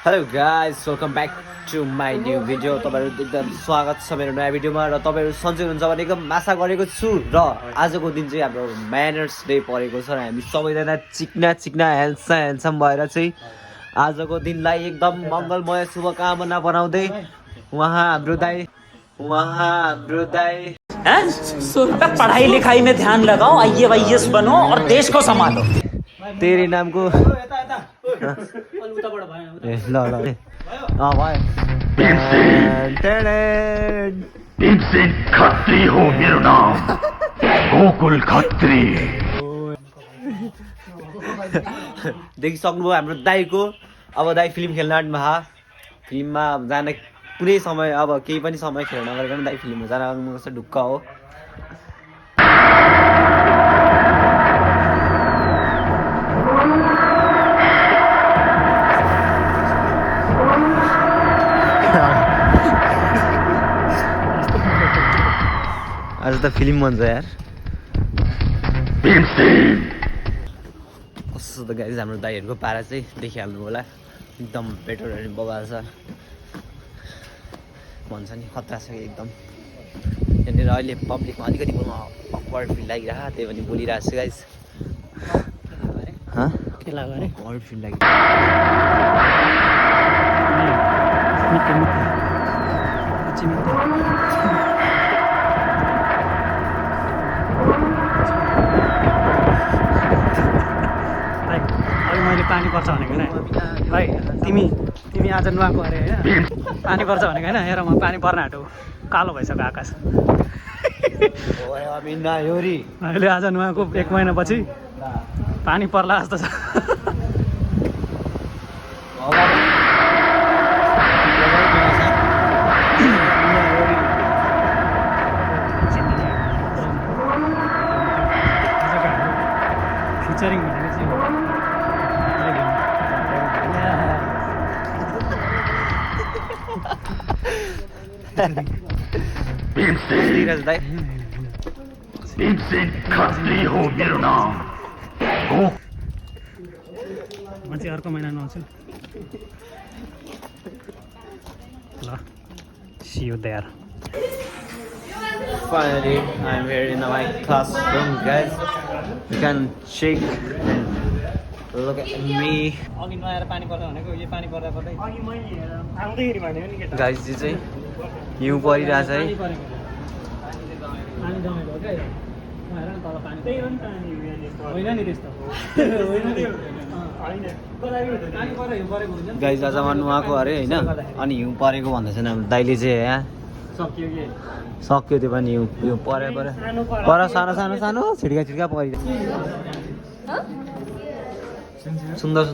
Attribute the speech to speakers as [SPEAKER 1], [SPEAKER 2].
[SPEAKER 1] Hello guys welcome back to my new video. तपाईँहरू एकदम स्वागत छ मेरो नयाँ भिडियोमा र तपाईँहरू सन्चै हुनुहुन्छ भने एकदम आशा गरेको छु। र आजको दिन चाहिँ हाम्रो म्यानर्स डे परेको छ र हामी सबैजना चिक्ना ह्यान्डसम भएर चाहिँ आजको दिनलाई एकदम मङ्गलमय शुभकामना बनाउँदै उहाँ हाम्रो दाई
[SPEAKER 2] पढ़ाई लिखाई में ध्यान लगाओ, आईएएस बनो और देश को संभालो।
[SPEAKER 1] तेरे नामको ए ल भयो
[SPEAKER 3] भीमसेन खत्री हो मेरो नाम गोकुल खत्री।
[SPEAKER 1] देखिसक्नुभयो हाम्रो दाईको। अब दाई फिल्म खेल्न आँट्नु भएको। फिल्ममा जान कुनै समय अब केही पनि समय खेल नगरेको दाई फिल्ममा जान आउनुपर्छ ढुक्क हो। आज त फिल्म मन छ यार। कस्तो त गाइस हाम्रो दाईहरूको पारा चाहिँ देखिहाल्नु होला, एकदम पेट्रोलहरू बगाएर छ भन्छ नि, खतरा छ एकदम। यहाँनिर अहिले पब्लिकमा अलिकति अक्वर्ड फिल लागिरहेको, त्यही पनि बोलिरहेको छु गाइस। अक्वर्ड फिल
[SPEAKER 4] मैले पानी पर्छ भनेको होइन भाइ, तिमी आज नुहाएको अरे होइन, पानी पर्छ भनेको होइन। हेर म पानी पर्न आँटो, कालो भइसक्यो आकाश। अहिले आज नुहाएको 1 महिनापछि पानी पर्ला जस्तो छ। फिचरिङ भनेको चाहिँ
[SPEAKER 3] भीमसेन खत्री हो मेरो नाम।
[SPEAKER 4] म चाहिँ अर्को महिना नुहाउँछु ल। See you there.
[SPEAKER 1] Finally, I'm here in my classroom, guys. You can check and look at me.
[SPEAKER 4] अघि नुहाएर पानी पर्छ भनेको, यो पानी पर्दा पर्दै अघि मैले आउँदाखेरि भनेको नि केटा।
[SPEAKER 1] Guys, यो चाहिँ हिउँ परिरहेछ है।
[SPEAKER 4] पानी जमेको हो क्या, नुहाएर नि तल पानी, त्यही हो नि पानी होइन नि त्यस्तो होइन नि होइन पानी परेर हिउँ परेको हुन्छ।
[SPEAKER 1] गाइस आज म नुहाएको अरे होइन, अनि हिउँ परेको भन्दैछ नि हाम्रो दाइले चाहिँ यहाँ
[SPEAKER 4] सक्यो कि
[SPEAKER 1] सक्यो त्यो पनि हिउँ परे पर सानो छिड्का परिरहेछ। सुन्दर